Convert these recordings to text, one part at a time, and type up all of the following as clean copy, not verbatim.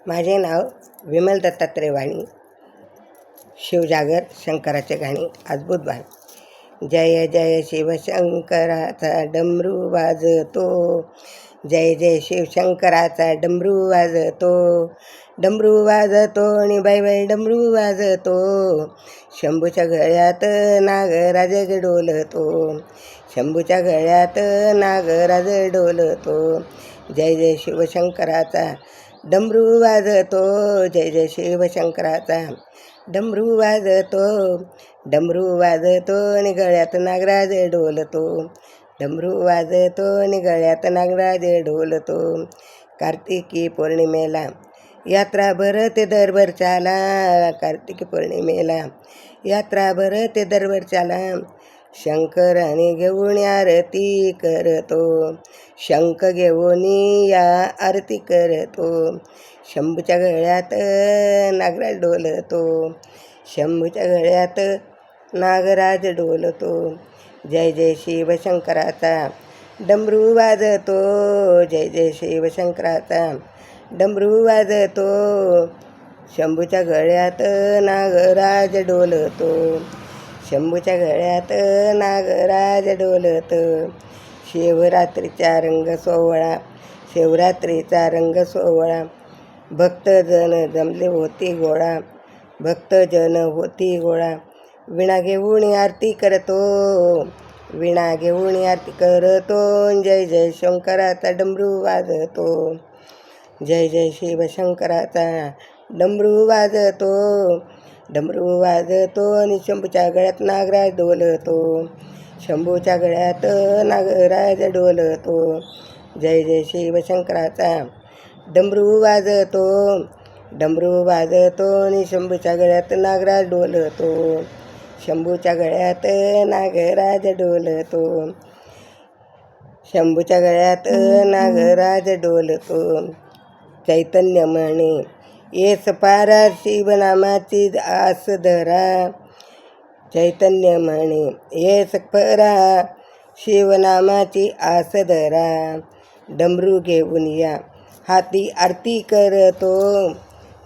माझे नाव विमल दत्तात्रय वाणी. शिवजागर शंकराचे गाणे. आज बुधवार. जय जय शिवशंकराचा डमरू वाजतो, जय जय शिवशंकराचा डमरू वाजतो. डमरू वाजतो आणि बाई बाई डमरू वाजतो. शंभूच्या गळ्यात नागराज डोलतो, शंभूच्या गळ्यात नागराज डोलतो. जय जय शिवशंकराचा डमरू वाजतो, जय जय शिवशंकराचा डमरू वाजतो. डमरू वाजतो आणि गळ्यात नागराज डोलतो, डमरू वाजतो आणि गळ्यात नागराज डोलतो. कार्तिकी पौर्णिमेला यात्रा भरते दरवर्षाला, कार्तिकी पौर्णिमेला यात्रा भरते दरवर्षाला. शंकराने घेऊन आरती करतो, शंख घेऊन या आरती करतो. शंभूच्या गळ्यात नागराज डोलतो, शंभूच्या गळ्यात नागराज डोलतो. जय जय शिवशंकराचा डमरू वाजतो, जय जय शिवशंकराचा डमरू वाजतो. शंभूच्या गळ्यात नागराज डोलतो, शंभूच्या गळ्यात नागराज डोलतो. शिवरात्रीचा रंग सोहळा, शिवरात्रीचा रंग सोहळा. भक्तजन जमले होती गोळा, भक्तजन होती गोळा. विणा घेऊन आरती करतो, विणा घेऊन आरती करतो. जय जय शंकराचा डमरू वाजतो, जय जय शिवशंकराचा डमरू वाजतो. डमरू वाजतो आणि शंभूच्या गळ्यात नागराज डोलतो, शंभूच्या गळ्यात नागराज डोलतो. जय जय शिवशंकराचा डमरू वाजतो, डमरू वाजतो आणि शंभूच्या गळ्यात नागराज डोलतो, शंभूच्या गळ्यात नागराज डोलतो, शंभूच्या गळ्यात नागराज डोलतो. चैतन्य म्हणे येस पारा शिवनामाची आस धरा, चैतन्य म्हणे येस परा शिवनामाची आस धरा. डमरू घेऊन या हाती आरती करतो,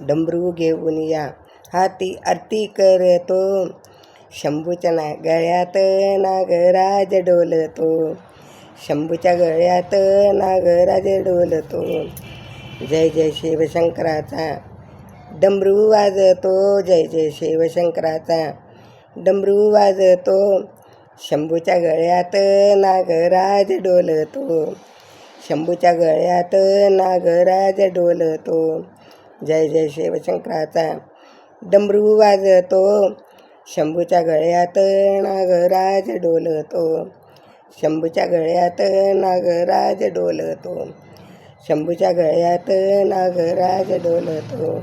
डमरू घेऊन या हाती आरती करतो. शंभूच्या गळ्यात नागराज डोलतो, शंभूच्या गळ्यात नागराज डोलतो. जय जय शिवशंकराचा डमरू वाजतो, जय जय शिवशंकराचा डमरू वाजतो. शंभूच्या गळ्यात नागराज डोलतो, शंभूच्या गळ्यात नागराज डोलतो. जय जय शिवशंकराचा डमरू वाजतो, शंभूच्या गळ्यात नागराज डोलतो, शंभूच्या गळ्यात नागराज डोलतो, शंभूच्या गळ्यात नागराज डोलतो.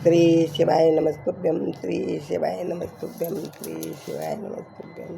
श्री शिवाय नमस्तुभ्यं, श्री शिवाय नमस्तुभ्यं, श्री शिवाय नमस्तुभ्यं.